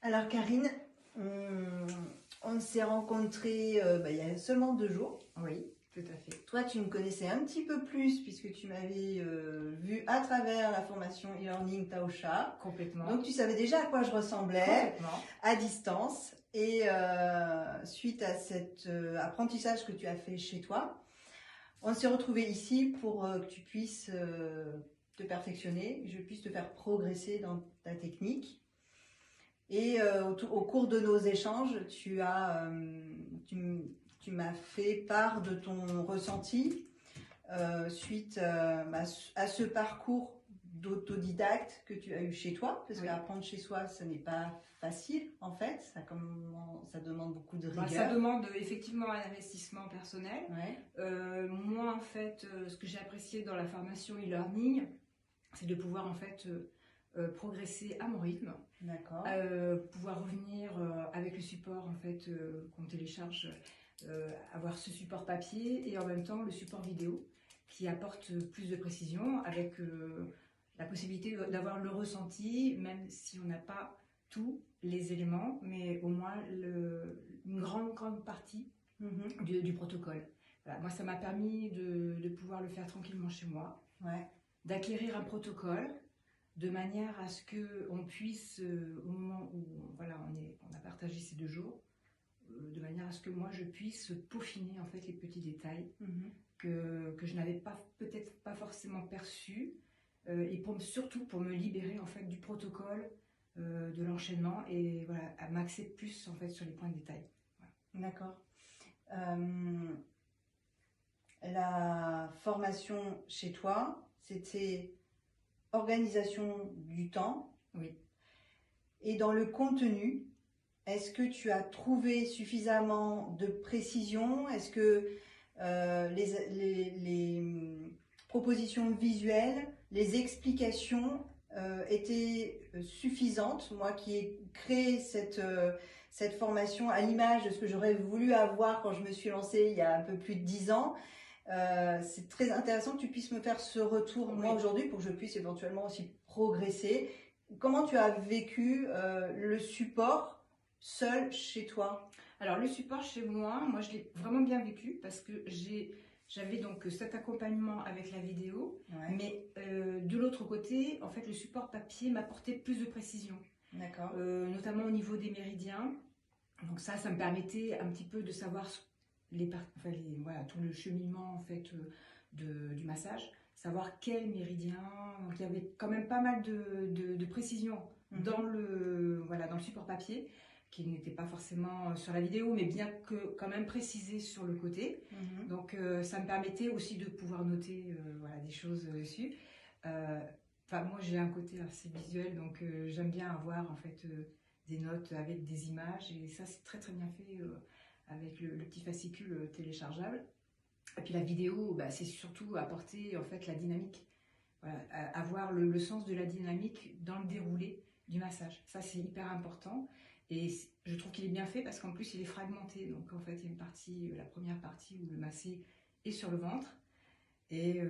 Alors Karine, on s'est rencontrés il y a seulement 2 jours. Oui, tout à fait. Toi, tu me connaissais un petit peu plus puisque tu m'avais vu à travers la formation e-learning Taosha. Complètement. Donc tu savais déjà à quoi je ressemblais Complètement. à distance. Et suite à cet apprentissage que tu as fait chez toi, on s'est retrouvés ici pour que tu puisses te perfectionner, que je puisse te faire progresser dans ta technique. Et au cours de nos échanges, tu m'as fait part de ton ressenti suite à ce parcours d'autodidacte que tu as eu chez toi, parce qu'apprendre chez soi, ce n'est pas facile en fait, ça demande beaucoup de rigueur. Ça demande effectivement un investissement personnel. Ouais. Moi en fait, ce que j'ai apprécié dans la formation e-learning, c'est de pouvoir en fait progresser à mon rythme. D'accord. Pouvoir revenir avec le support en fait qu'on télécharge, avoir ce support papier et en même temps le support vidéo qui apporte plus de précision avec la possibilité d'avoir le ressenti, même si on n'a pas tous les éléments, mais au moins une grande partie du protocole. Voilà, moi ça m'a permis de pouvoir le faire tranquillement chez moi, d'acquérir un protocole de manière à ce qu'on puisse, au moment où on a partagé ces 2 jours, de manière à ce que moi je puisse peaufiner en fait les petits détails que je n'avais peut-être pas forcément perçus, et surtout pour me libérer en fait du protocole, de l'enchaînement et voilà, à m'axer plus en fait sur les points de détail. Voilà. D'accord. La formation chez toi, c'était organisation du temps. Oui. Et dans le contenu, est-ce que tu as trouvé suffisamment de précision? Est-ce que les propositions visuelles, les explications étaient suffisantes? Moi qui ai créé cette formation à l'image de ce que j'aurais voulu avoir quand je me suis lancée il y a un peu plus de 10 ans, c'est très intéressant que tu puisses me faire ce retour moi aujourd'hui pour que je puisse éventuellement aussi progresser. Comment tu as vécu le support seul chez toi? Alors le support chez moi je l'ai vraiment bien vécu parce que j'avais donc cet accompagnement avec la vidéo, mais de l'autre côté, en fait, le support papier m'apportait plus de précision. D'accord. Notamment au niveau des méridiens. Donc ça me permettait un petit peu de savoir tout le cheminement en fait du massage, savoir quel méridien. Donc il y avait quand même pas mal de précision dans le support papier, qui n'était pas forcément sur la vidéo, mais bien que quand même précisé sur le côté. Donc ça me permettait aussi de pouvoir noter des choses dessus. Moi j'ai un côté assez visuel, donc j'aime bien avoir en fait des notes avec des images, et ça c'est très bien fait avec le petit fascicule téléchargeable. Et puis la vidéo, c'est surtout apporter en fait la dynamique, avoir le sens de la dynamique dans le déroulé du massage. Ça c'est hyper important, et je trouve qu'il est bien fait parce qu'en plus il est fragmenté. Donc en fait il y a une partie, la première partie où le massé est sur le ventre, et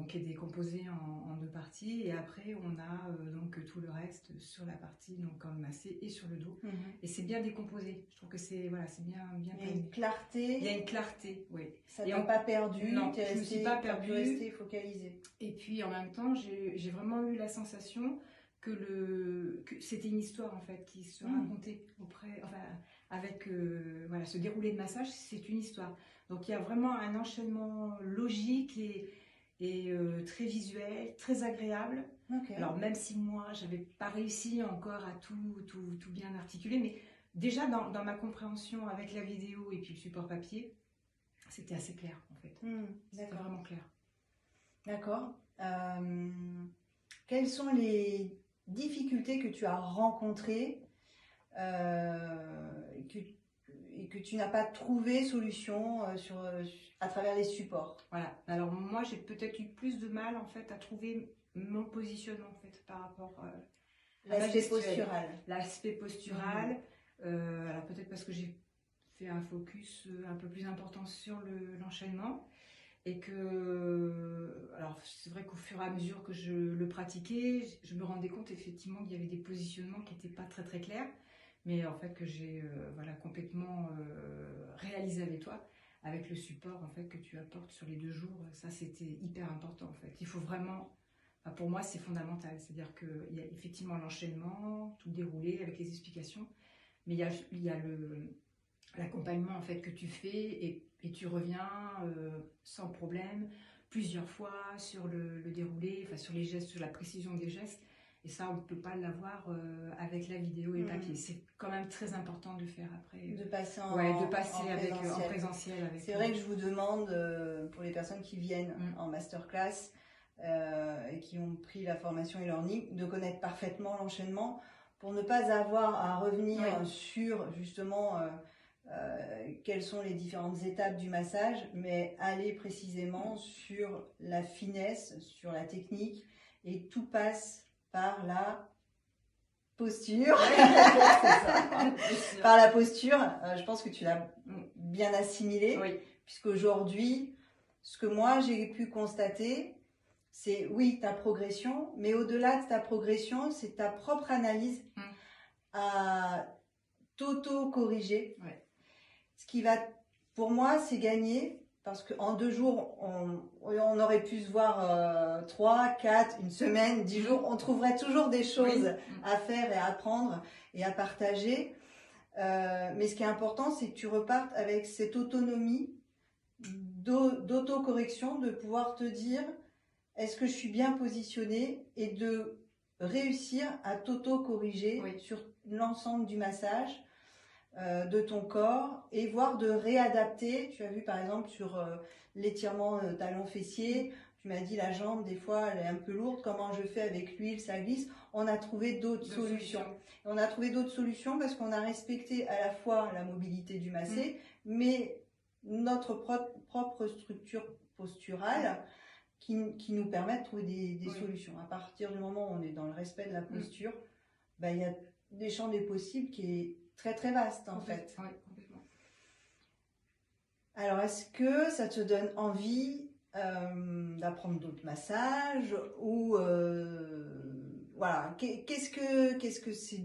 qui est décomposé en 2 parties, et après on a donc tout le reste sur la partie donc en massé et sur le dos, et c'est bien décomposé. Je trouve que c'est bien. Il y a une clarté. Il y a une clarté, oui. Ça t'a pas perdu. Non, je ne me suis pas perdue. Tu es resté focalisé. Et puis en même temps, j'ai vraiment eu la sensation que c'était une histoire en fait qui se racontait avec ce déroulé de massage, c'est une histoire. Donc il y a vraiment un enchaînement logique et très visuel, très agréable. Alors même si moi j'avais pas réussi encore à tout bien articuler, mais déjà dans ma compréhension avec la vidéo et puis le support papier, c'était assez clair en fait. C'était vraiment clair. D'accord. Quelles sont les difficultés que tu as rencontrées et que tu n'as pas trouvé solution à travers les supports? Voilà. Alors moi j'ai peut-être eu plus de mal en fait à trouver mon positionnement en fait par rapport à l'aspect postural. L'aspect postural. Alors peut-être parce que j'ai fait un focus un peu plus important sur l'enchaînement. Et alors c'est vrai qu'au fur et à mesure que je le pratiquais, je me rendais compte effectivement qu'il y avait des positionnements qui n'étaient pas très clairs, mais en fait que j'ai voilà, complètement réalisé avec toi, avec le support en fait que tu apportes sur les 2 jours. Ça, c'était hyper important en fait. Il faut vraiment, enfin, pour moi, c'est fondamental. C'est-à-dire qu'il y a effectivement l'enchaînement, tout déroulé avec les explications, mais il y a l'accompagnement en fait que tu fais et tu reviens sans problème plusieurs fois sur le déroulé, enfin sur les gestes, sur la précision des gestes. Et ça, on ne peut pas l'avoir avec la vidéo et le papier. C'est quand même très important de le faire après. De passer en, De passer en en présentiel. C'est vrai que je vous demande, pour les personnes qui viennent en masterclass et qui ont pris la formation e-learning, de connaître parfaitement l'enchaînement pour ne pas avoir à revenir sur justement quelles sont les différentes étapes du massage, mais aller précisément sur la finesse, sur la technique, et tout passe par la posture. Par la posture, je pense que tu l'as bien assimilé, puisqu'aujourd'hui, ce que moi j'ai pu constater, c'est oui, ta progression, mais au-delà de ta progression, c'est ta propre analyse à t'auto-corriger. Ce qui va, pour moi, c'est gagner, parce qu'en 2 jours, on aurait pu se voir 3, 4, une semaine, 10 jours, on trouverait toujours des choses à faire et à apprendre et à partager. Mais ce qui est important, c'est que tu repartes avec cette autonomie d'autocorrection, de pouvoir te dire, est-ce que je suis bien positionnée, et de réussir à t'auto-corriger sur l'ensemble du massage de ton corps, et voire de réadapter. Tu as vu par exemple sur l'étirement talon fessier, tu m'as dit la jambe des fois elle est un peu lourde, comment je fais avec l'huile, ça glisse. On a trouvé d'autres solutions. On a trouvé d'autres solutions parce qu'on a respecté à la fois la mobilité du massé, mais notre propre structure posturale qui nous permet de trouver des solutions. À partir du moment où on est dans le respect de la posture, il y a des champs des possibles qui est très très vaste en fait. Complètement. Alors, est-ce que ça te donne envie d'apprendre d'autres massages, ou voilà, qu'est-ce que c'est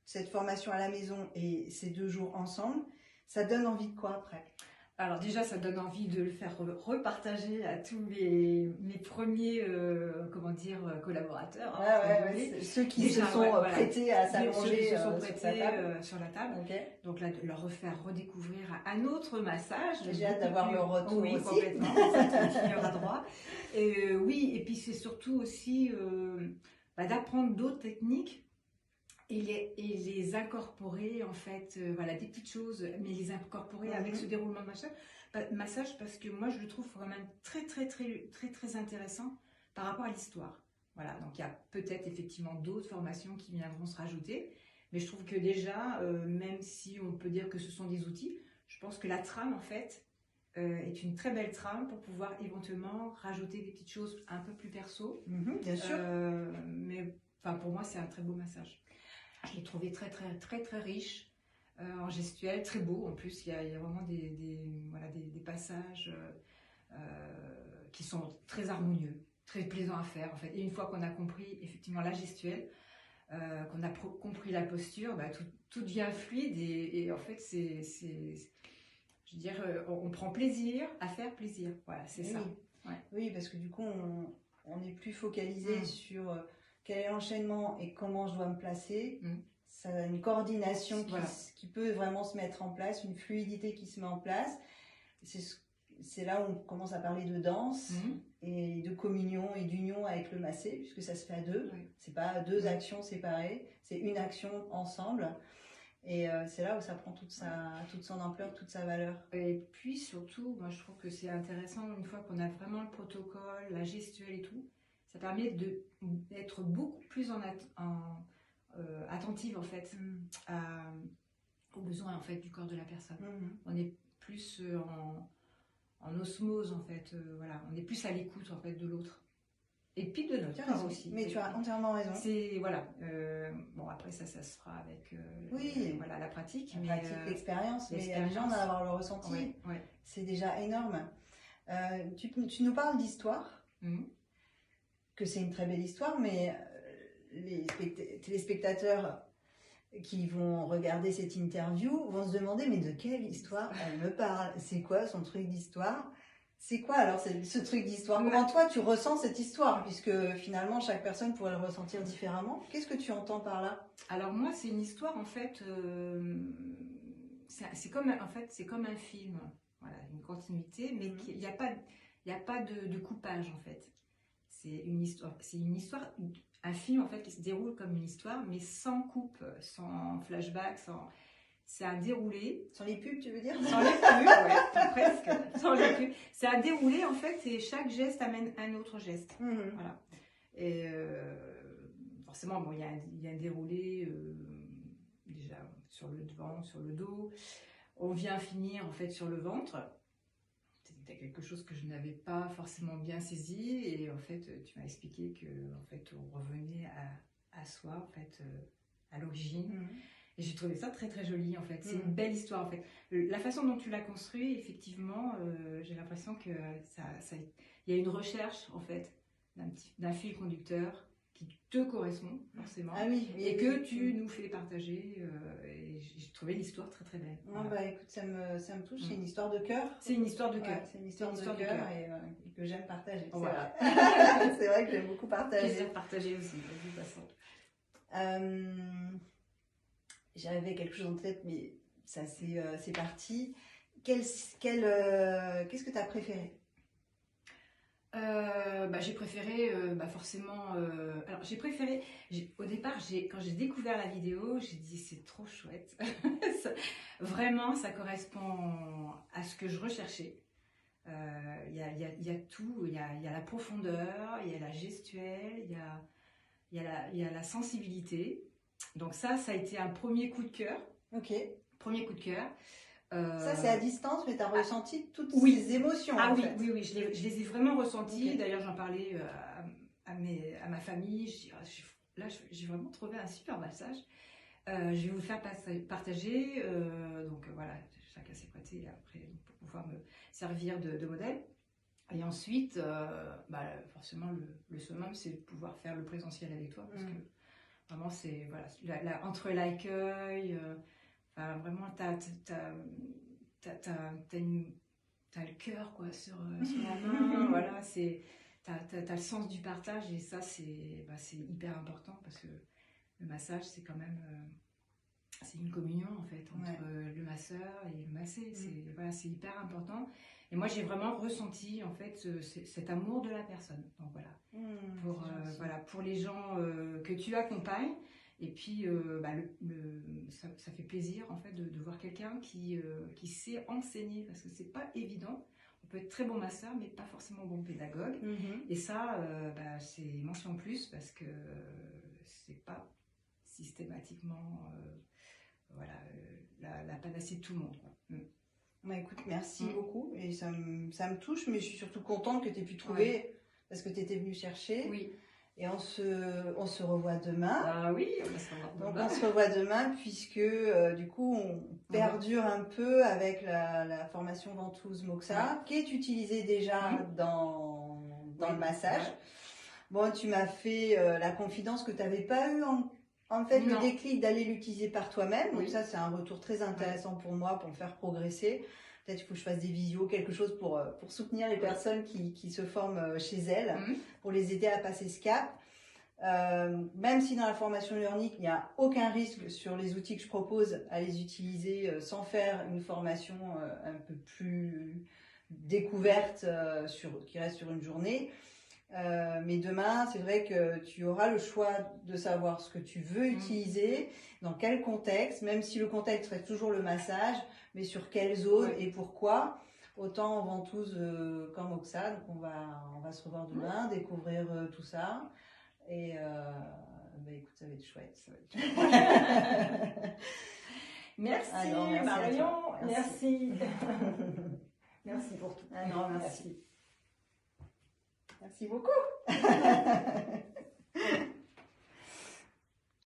cette formation à la maison et ces 2 jours ensemble, ça donne envie de quoi après? Alors déjà, ça donne envie de le faire repartager à tous mes premiers collaborateurs. Ceux qui se sont prêtés à s'allonger sur la table. Donc là, de leur refaire redécouvrir un autre massage. J'ai hâte d'avoir leur retour aussi. Complètement, ça, tu y auras droit. Et puis c'est surtout aussi d'apprendre d'autres techniques et les incorporer en fait, des petites choses, mais les incorporer avec ce déroulement de massage, parce que moi je le trouve quand même très très très très très intéressant par rapport à l'histoire. Voilà, donc il y a peut-être effectivement d'autres formations qui viendront se rajouter, mais je trouve que déjà, même si on peut dire que ce sont des outils, je pense que la trame en fait est une très belle trame pour pouvoir éventuellement rajouter des petites choses un peu plus perso. Bien sûr. Mais pour moi c'est un très beau massage. Je l'ai trouvé très très très très riche en gestuelle, très beau en plus. Il y a vraiment des passages qui sont très harmonieux, très plaisants à faire en fait. Et une fois qu'on a compris effectivement la gestuelle, qu'on a compris la posture, tout devient fluide et en fait je veux dire, on prend plaisir à faire plaisir. Voilà, c'est ça. Oui, parce que du coup on n'est plus focalisé sur quel est l'enchaînement et comment je dois me placer. Ça a une coordination qui peut vraiment se mettre en place, une fluidité qui se met en place. C'est là où on commence à parler de danse et de communion et d'union avec le massé, puisque ça se fait à 2. C'est pas 2 actions séparées, c'est une action ensemble. Et c'est là où ça prend toute son ampleur, toute sa valeur. Et puis surtout, moi je trouve que c'est intéressant, une fois qu'on a vraiment le protocole, la gestuelle et tout, ça permet d'être beaucoup plus attentive en fait aux besoins en fait du corps de la personne. On est plus en osmose en fait, on est plus à l'écoute en fait de l'autre. Et puis de notre corps aussi. Mais tu as entièrement raison. C'est bon après ça se fera avec la pratique. L'expérience, mais les gens d'avoir le ressenti, c'est déjà énorme. Tu nous parles d'histoire. Que c'est une très belle histoire, mais les téléspectateurs qui vont regarder cette interview vont se demander mais de quelle histoire elle me parle? C'est quoi son truc d'histoire? C'est quoi alors ce truc d'histoire? Comment toi tu ressens cette histoire? Puisque finalement chaque personne pourrait le ressentir différemment. Qu'est-ce que tu entends par là? Alors moi c'est une histoire en fait, c'est comme un film, voilà, une continuité, mais il n'y a pas de coupage en fait. C'est une histoire, un film en fait qui se déroule comme une histoire, mais sans coupe, sans flashback, c'est un déroulé. Sans les pubs, tu veux dire? Sans les pubs, ouais, presque. Sans les pubs. C'est un déroulé en fait, et chaque geste amène un autre geste. Voilà. Et forcément, bon, il y a un déroulé déjà sur le devant, sur le dos. On vient finir en fait sur le ventre. C'était quelque chose que je n'avais pas forcément bien saisi, et en fait tu m'as expliqué que en fait on revenait à soi en fait, à l'origine. Et j'ai trouvé ça très très joli en fait. C'est une belle histoire en fait. La façon dont tu l'as construit, effectivement, j'ai l'impression que il y a une recherche en fait d'un fil conducteur qui te correspond forcément, et que tu nous fais partager, et j'ai trouvé l'histoire très très belle. Voilà. Bah, écoute, ça me touche, c'est une histoire de cœur. C'est une histoire de cœur. Ouais, c'est une histoire de cœur et que j'aime partager. Voilà. C'est vrai que j'aime beaucoup partager. Plaisir partager aussi, de toute façon. J'avais quelque chose en tête, mais ça c'est parti. Qu'est-ce que tu as préféré? J'ai préféré forcément, alors j'ai préféré, au départ quand j'ai découvert la vidéo, j'ai dit c'est trop chouette. Vraiment ça correspond à ce que je recherchais. Il y a tout, il y a la profondeur, il y a la gestuelle, il y a la sensibilité. Donc ça a été un premier coup de cœur. Ok. Premier coup de cœur. Ça, c'est à distance, mais tu as ressenti toutes ces émotions. Ah oui, oui, je les ai vraiment ressenties. Okay. D'ailleurs, j'en parlais à ma famille. Là, j'ai vraiment trouvé un super massage. Je vais vous le faire partager. Donc voilà, chacun s'est prêté après pour pouvoir me servir de modèle. Et ensuite, forcément, le summum, c'est de pouvoir faire le présentiel avec toi. Parce que vraiment, c'est voilà, entre l'accueil... vraiment, t'as le cœur quoi sur la main, voilà, t'as le sens du partage, et ça c'est hyper important, parce que le massage c'est quand même c'est une communion en fait entre le masseur et le massé, c'est hyper important. Et moi j'ai vraiment ressenti en fait cet amour de la personne. Donc voilà, pour les gens que tu accompagnes. Et puis, ça fait plaisir en fait de voir quelqu'un qui sait enseigner, parce que c'est pas évident. On peut être très bon masseur, mais pas forcément bon pédagogue. Et ça, c'est mention plus, parce que c'est pas systématiquement la panacée de tout le monde, quoi. Bah, écoute, merci beaucoup. Et ça me touche, mais je suis surtout contente que tu aies pu trouver, parce que tu étais venue chercher. Oui. Et on se revoit demain. Ah oui, on va se revoir demain. Donc on se revoit demain, puisque du coup on perdure un peu avec la formation ventouse Moxa, qui est utilisée déjà dans le massage. Bon, tu m'as fait la confidence que tu n'avais pas eu en fait le déclic d'aller l'utiliser par toi-même. Donc ça, c'est un retour très intéressant pour moi, pour me faire progresser. Peut-être qu'il faut que je fasse des visios, quelque chose pour soutenir les personnes qui se forment chez elles, pour les aider à passer ce cap. Même si dans la formation Learning, il n'y a aucun risque sur les outils que je propose à les utiliser sans faire une formation un peu plus découverte qui reste sur une journée. Mais demain, c'est vrai que tu auras le choix de savoir ce que tu veux utiliser, dans quel contexte, même si le contexte reste toujours le massage, mais sur quelle zone et pourquoi. Autant en ventouse qu'en Moxa. Donc on va se revoir demain, découvrir tout ça. Et écoute, ça va être chouette. Merci, alors, merci Marion. Merci. Merci pour tout. Alors, merci. Merci beaucoup.